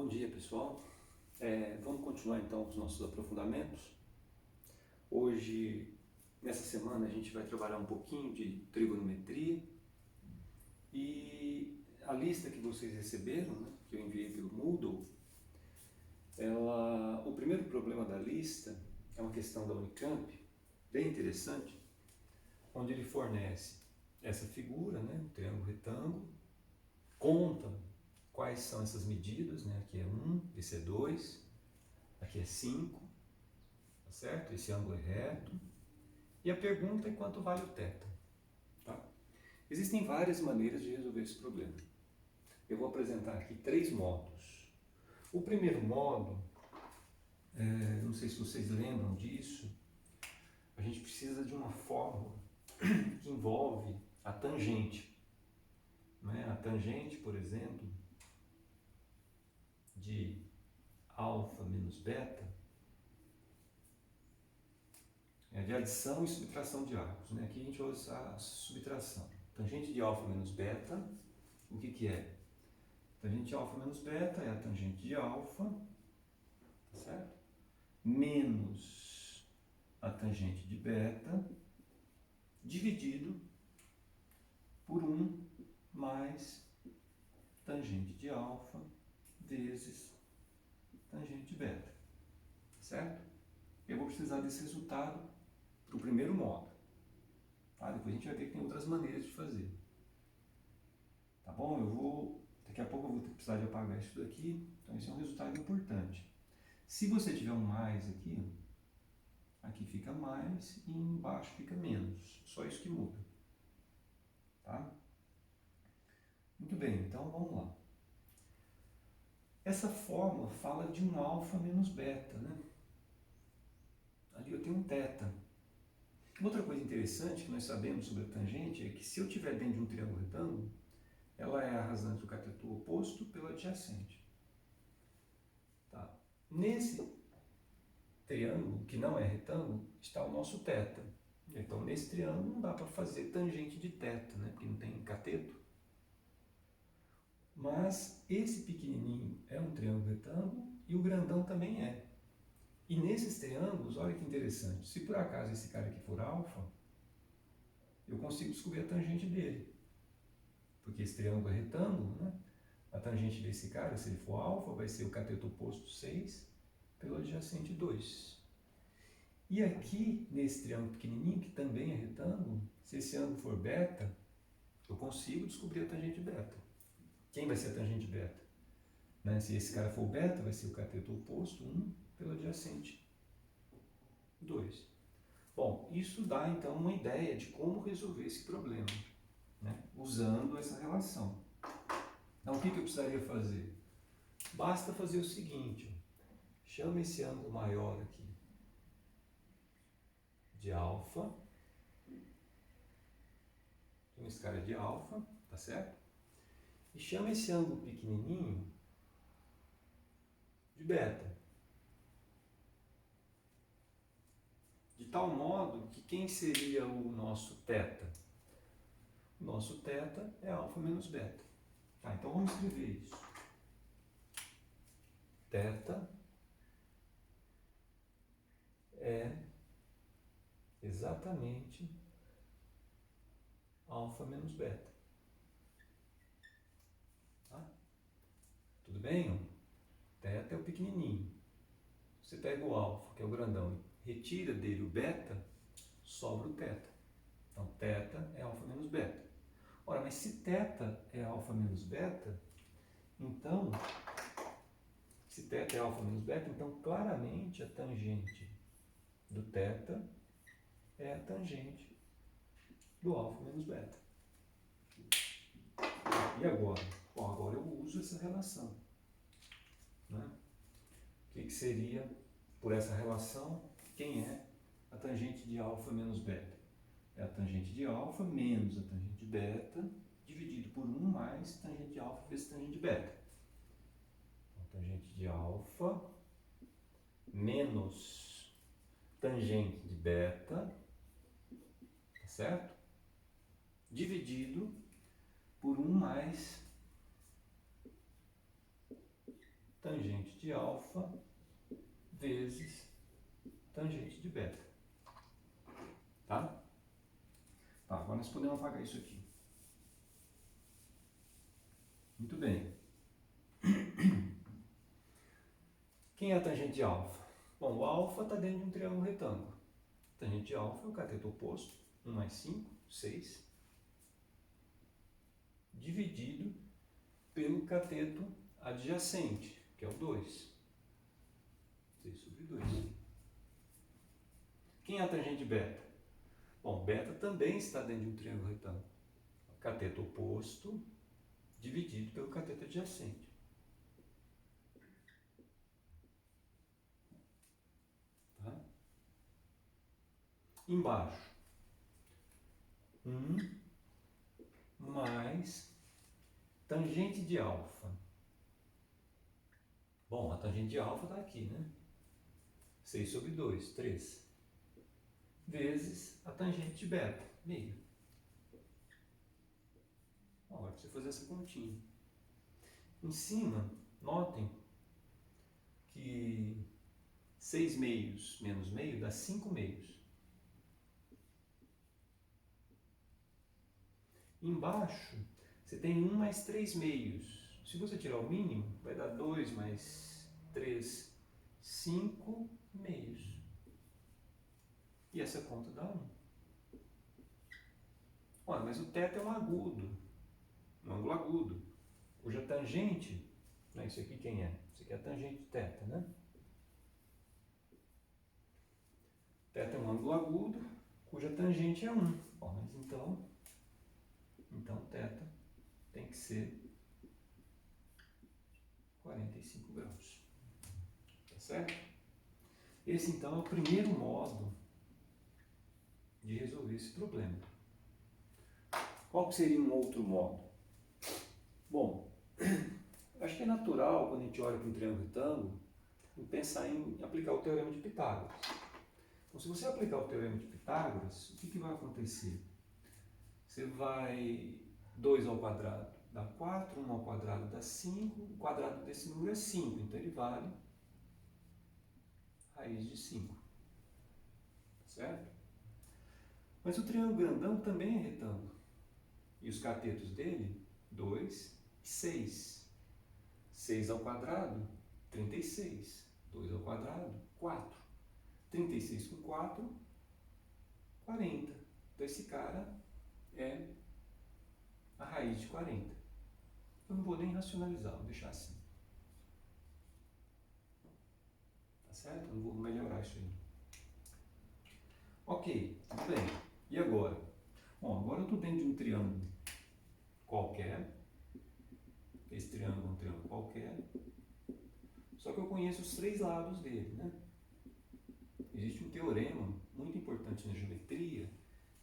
Bom dia, pessoal. Vamos continuar então os nossos aprofundamentos. Hoje, nessa semana, a gente vai trabalhar um pouquinho de trigonometria e a lista que vocês receberam, né, que eu enviei pelo Moodle, o primeiro problema da lista é uma questão da Unicamp, bem interessante, onde ele fornece essa figura, né, um triângulo retângulo, conta quais são essas medidas, né? Aqui é 1, esse é 2, aqui é 5, tá certo? Esse ângulo é reto. E a pergunta é quanto vale o θ. Tá? Existem várias maneiras de resolver esse problema. Eu vou apresentar aqui 3 modos. O primeiro modo, não sei se vocês lembram disso, a gente precisa de uma fórmula que envolve a tangente. Né? A tangente, por exemplo, de alfa menos beta é de adição e subtração de árcos. Né? Aqui a gente usa a subtração. Tangente de alfa menos beta, o que é? Tangente de alfa menos beta é a tangente de alfa, tá certo? Menos a tangente de beta, dividido por 1 mais tangente de alfa vezes tangente de beta, certo? Eu vou precisar desse resultado para o primeiro modo. Tá? Depois a gente vai ver que tem outras maneiras de fazer. Tá bom? Daqui a pouco eu vou precisar de apagar isso daqui, então esse é um resultado importante. Se você tiver um mais aqui, aqui fica mais e embaixo fica menos, só isso que muda. Tá? Muito bem, então vamos lá. Essa fórmula fala de um alfa menos beta, né? Ali eu tenho um θ. Outra coisa interessante que nós sabemos sobre a tangente é que se eu estiver dentro de um triângulo retângulo, ela é a razão do cateto oposto pelo adjacente. Tá? Nesse triângulo, que não é retângulo, está o nosso θ. Então, nesse triângulo não dá para fazer tangente de θ, né? Porque não tem cateto. Mas esse pequenininho é um triângulo retângulo e o grandão também é. E nesses triângulos, olha que interessante, se por acaso esse cara aqui for alfa, eu consigo descobrir a tangente dele. Porque esse triângulo é retângulo, né? A tangente desse cara, se ele for alfa, vai ser o cateto oposto 6 pelo adjacente 2. E aqui, nesse triângulo pequenininho, que também é retângulo, se esse ângulo for beta, eu consigo descobrir a tangente beta. Quem vai ser a tangente beta? Né? Se esse cara for beta, vai ser o cateto oposto 1 pelo adjacente 2. Bom, isso dá então uma ideia de como resolver esse problema, né? Usando essa relação. Então, o que eu precisaria fazer? Basta fazer o seguinte, chama esse ângulo maior aqui de alfa, chama esse cara de alfa, tá certo? E chama esse ângulo pequenininho de beta. De tal modo que quem seria o nosso θ? O nosso θ é alfa menos beta. Tá, então vamos escrever isso. Θ é exatamente alfa menos beta. Tá? Tudo bem? Θ é o pequenininho. Você pega o alfa, que é o grandão, e retira dele o beta, sobra o θ. Então, θ é alfa menos beta. Ora, mas se θ é alfa menos beta, então, se θ é alfa menos beta, então claramente a tangente do θ é a tangente do alfa menos beta. E agora? Bom, agora eu uso essa relação. Né? O que seria, por essa relação, quem é a tangente de alfa menos beta? É a tangente de alfa menos a tangente de beta, dividido por 1 mais tangente de alfa vezes tangente de beta. Então, tangente de alfa menos tangente de beta, tá certo? Dividido por 1 mais tangente de alfa vezes tangente de beta. Tá? Tá, agora nós podemos apagar isso aqui. Muito bem. Quem é a tangente de alfa? Bom, o alfa está dentro de um triângulo retângulo. A tangente de alfa é o cateto oposto, 1 mais 5, 6, dividido pelo cateto adjacente, que é o 2. 6 sobre 2. Quem é a tangente beta? Bom, beta também está dentro de um triângulo retângulo. Cateto oposto dividido pelo cateto adjacente. Tá? Embaixo, 1 mais tangente de alfa. Bom, a tangente de alfa está aqui, né? 6 sobre 2, 3. Vezes a tangente de beta, meio. Agora, você fazer essa continha. Em cima, notem que 6 meios menos meio dá 5 meios. Embaixo, você tem 1 mais 3 meios. Se você tirar o mínimo, vai dar 2 mais 3, 5 meios. E essa conta dá 1. Olha, mas o teto é um agudo, um ângulo agudo, cuja tangente, né, isso aqui quem é? Isso aqui é a tangente de θ, né? Θ é um ângulo agudo, cuja tangente é 1. Bom, mas então θ tem que ser 45 graus. Tá certo? Esse então é o primeiro modo de resolver esse problema. Qual que seria um outro modo? Bom, acho que é natural quando a gente olha para um triângulo retângulo pensar em aplicar o teorema de Pitágoras. Então, se você aplicar o teorema de Pitágoras, o que vai acontecer? Você vai 2 ao quadrado dá 4, 1 ao quadrado dá 5, o quadrado desse número é 5, então ele vale raiz de 5. Certo? Mas o triângulo grandão também é retângulo. E os catetos dele, 2 e 6. 6 ao quadrado, 36. 2 ao quadrado, 4. 36 com 4, 40. Então esse cara é a raiz de 40. Eu não vou nem racionalizar, vou deixar assim. Tá certo? Eu não vou melhorar isso aí. Ok, tudo bem. E agora? Bom, agora eu estou dentro de um triângulo qualquer. Esse triângulo é um triângulo qualquer. Só que eu conheço os 3 lados dele, né? Existe um teorema muito importante na geometria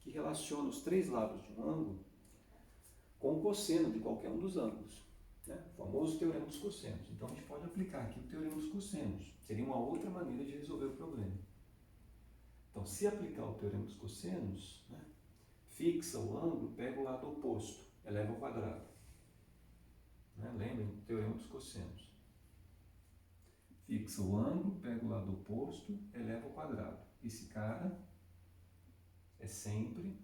que relaciona os 3 lados de um ângulo com o cosseno de qualquer um dos ângulos. Né? O famoso teorema dos cossenos. Então a gente pode aplicar aqui o teorema dos cossenos. Seria uma outra maneira de resolver o problema. Então, se aplicar o teorema dos cossenos, né, fixa o ângulo, pega o lado oposto, eleva ao quadrado. Né? Lembrem do teorema dos cossenos. Fixa o ângulo, pega o lado oposto, eleva ao quadrado. Esse cara é sempre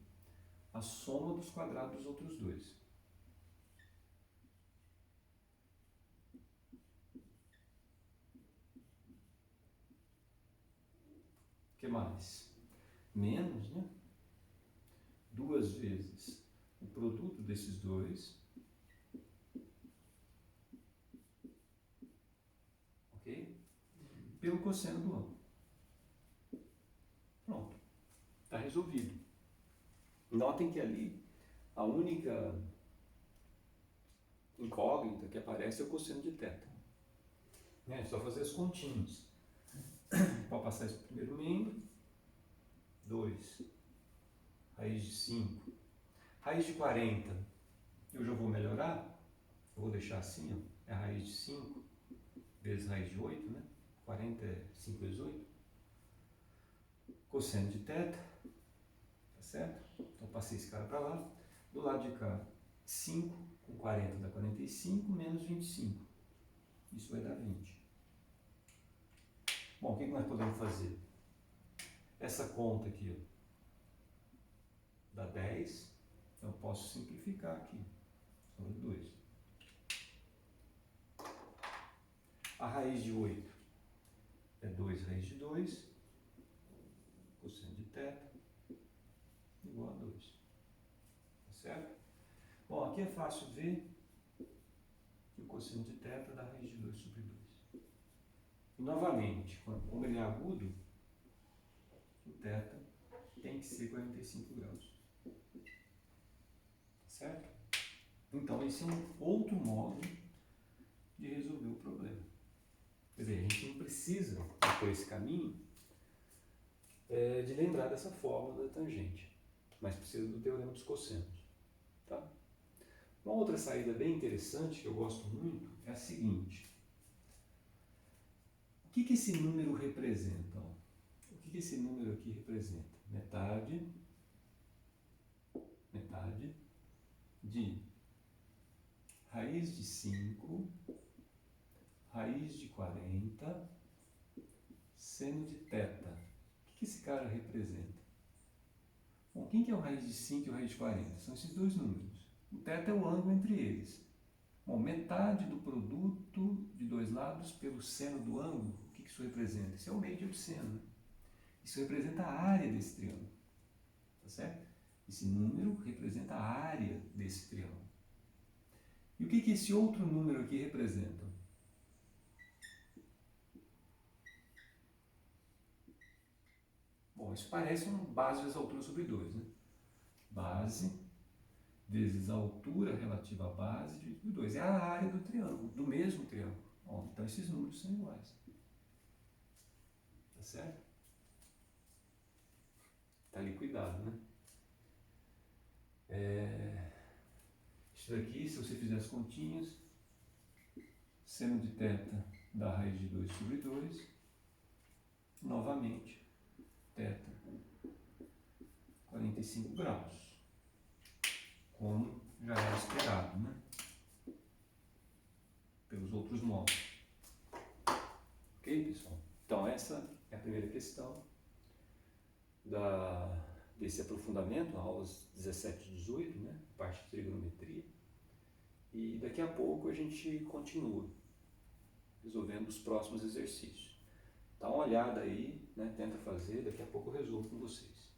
a soma dos quadrados dos outros dois. O que mais? Menos, né? 2 vezes o produto desses dois. Ok? Pelo cosseno do ângulo. Pronto. Está resolvido. Notem que ali a única incógnita que aparece é o cosseno de θ. É só fazer as continhas. Para passar isso para o primeiro membro. 2. Raiz de 5. Raiz de 40. Eu já vou melhorar. Eu vou deixar assim, ó. É a raiz de 5 vezes raiz de 8, né? 40 é 5 vezes 8. Cosseno de θ. Tá certo? Então passei esse cara para lá. Do lado de cá, 5 com 40 dá 45, menos 25. Isso vai dar 20. Bom, o que nós podemos fazer? Essa conta aqui, ó, dá 10, então eu posso simplificar aqui, sobre 2. A raiz de 8 é 2 raiz de 2, cosseno de θ, igual a 2. Tá certo? Bom, aqui é fácil ver que o cosseno de θ dá raiz de 2 sobre 2. E novamente, como ele é agudo, o θ tem que ser 45 graus. Certo? Então, esse é um outro modo de resolver o problema. Quer dizer, a gente não precisa, por esse caminho, de lembrar dessa fórmula da tangente, mas precisa do teorema dos cossenos. Tá? Uma outra saída bem interessante, que eu gosto muito, é a seguinte. O que esse número representa? O que esse número aqui representa? Metade de raiz de 5, raiz de 40, seno de θ. O que esse cara representa? Bom, quem que é o raiz de 5 e o raiz de 40? São esses dois números. O θ é o ângulo entre eles. Bom, metade do produto de dois lados pelo seno do ângulo, o que isso representa? Isso é o meio de seno. Isso representa a área desse triângulo. Tá certo? Esse número representa a área desse triângulo. E o que esse outro número aqui representa? Bom, isso parece uma base vezes a altura sobre 2, né? Base vezes a altura relativa à base dividido por 2. É a área do triângulo, do mesmo triângulo. Bom, então esses números são iguais. Tá certo? Tá liquidado, né? Isso daqui, se você fizer as continhas, seno de θ dá raiz de 2 sobre 2. Novamente, θ 45 graus. Como já era esperado, né? Pelos outros modos. Ok, pessoal? Então, essa é a primeira questão desse aprofundamento, aulas 17 e 18, né? Parte de trigonometria. E daqui a pouco a gente continua resolvendo os próximos exercícios. Dá uma olhada aí, né? Tenta fazer, daqui a pouco eu resolvo com vocês.